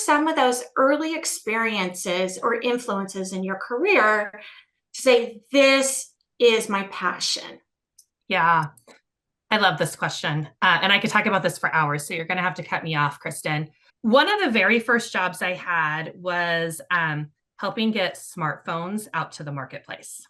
some of those early experiences or influences in your career to say, this is my passion? Yeah, I love this question. And I could talk about this for hours. So you're going to have to cut me off, Kristen. One of the very first jobs I had was helping get smartphones out to the marketplace.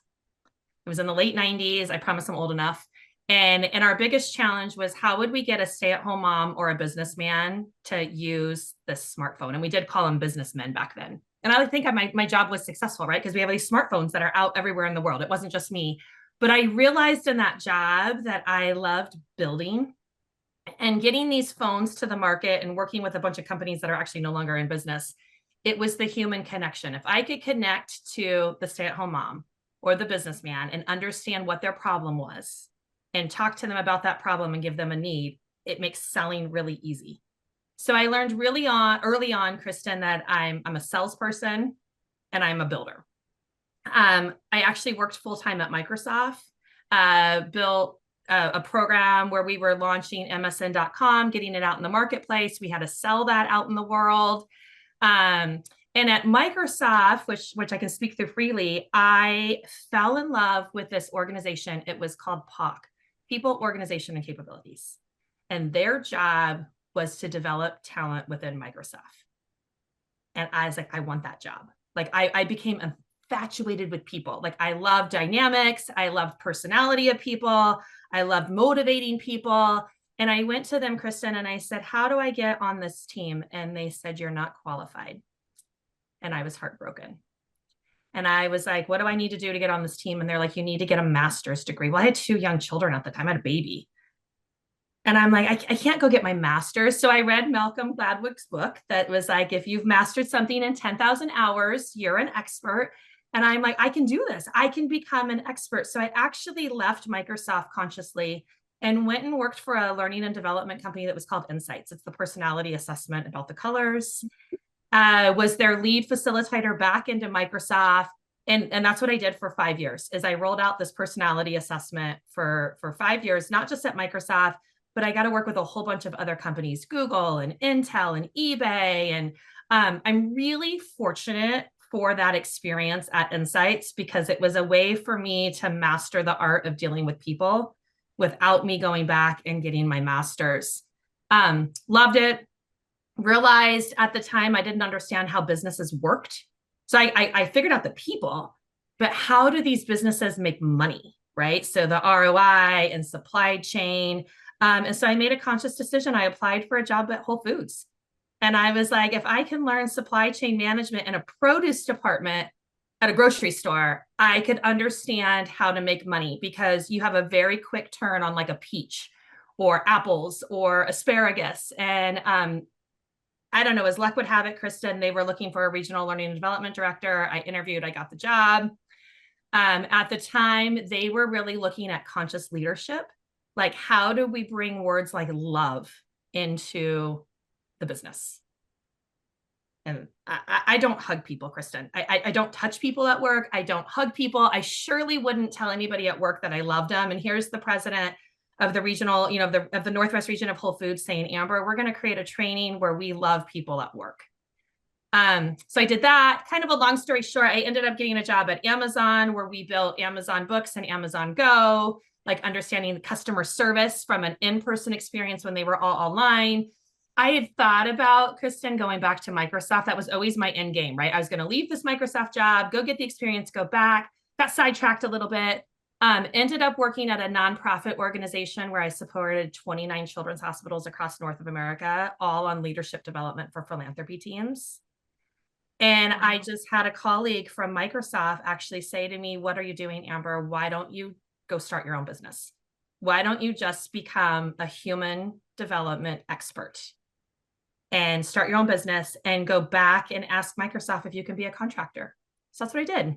It was in the late 90s. I promise I'm old enough. And our biggest challenge was how would we get a stay-at-home mom or a businessman to use this smartphone? And we did call them businessmen back then. And I think my job was successful, right? Because we have these smartphones that are out everywhere in the world. It wasn't just me. But I realized in that job that I loved building and getting these phones to the market and working with a bunch of companies that are actually no longer in business. It was the human connection. If I could connect to the stay-at-home mom or the businessman and understand what their problem was and talk to them about that problem and give them a need, it makes selling really easy. So I learned early on, Kristen, that I'm a salesperson and I'm a builder. I actually worked full-time at Microsoft, built a program where we were launching MSN.com, getting it out in the marketplace. We had to sell that out in the world. And at Microsoft, which I can speak through freely, I fell in love with this organization. It was called POC, People, Organization, and Capabilities. And their job was to develop talent within Microsoft. And I was like, I want that job. Like I became infatuated with people. Like I love dynamics. I love personality of people. I love motivating people. And I went to them, Kristen, and I said, how do I get on this team? And they said, you're not qualified. And I was heartbroken. And I was like, what do I need to do to get on this team? And they're like, you need to get a master's degree. Well, I had 2 young children at the time. I had a baby. And I'm like, I can't go get my master's. So I read Malcolm Gladwell's book that was like, if you've mastered something in 10,000 hours, you're an expert. And I'm like, I can do this. I can become an expert. So I actually left Microsoft consciously and went and worked for a learning and development company that was called Insights. It's the personality assessment about the colors. Was their lead facilitator back into Microsoft. And that's what I did for 5 years, is I rolled out this personality assessment for 5 years, not just at Microsoft, but I got to work with a whole bunch of other companies, Google and Intel and eBay. And I'm really fortunate for that experience at Insights because it was a way for me to master the art of dealing with people without me going back and getting my master's. Loved it. Realized at the time I didn't understand how businesses worked. So I figured out the people, but how do these businesses make money, right? So the ROI and supply chain. And so I made a conscious decision. I applied for a job at Whole Foods. And I was like, if I can learn supply chain management in a produce department at a grocery store, I could understand how to make money because you have a very quick turn on like a peach or apples or asparagus. And I don't know, as luck would have it, Kristen, they were looking for a regional learning and development director. I interviewed, I got the job. At the time, they were really looking at conscious leadership. Like, how do we bring words like love into the business? And I don't hug people, Kristen. I don't touch people at work. I don't hug people. I surely wouldn't tell anybody at work that I loved them. And here's the president of the regional, of the Northwest region of Whole Foods saying, Amber, we're going to create a training where we love people at work. So I did that. Kind of a long story short, I ended up getting a job at Amazon where we built Amazon Books and Amazon Go, like understanding the customer service from an in-person experience when they were all online. I had thought about, Kristen, going back to Microsoft. That was always my end game, right? I was going to leave this Microsoft job, go get the experience, go back. Got sidetracked a little bit. Ended up working at a nonprofit organization where I supported 29 children's hospitals across North America, all on leadership development for philanthropy teams. And I just had a colleague from Microsoft actually say to me, what are you doing, Amber? Why don't you go start your own business? Why don't you just become a human development expert and start your own business and go back and ask Microsoft if you can be a contractor? So that's what I did.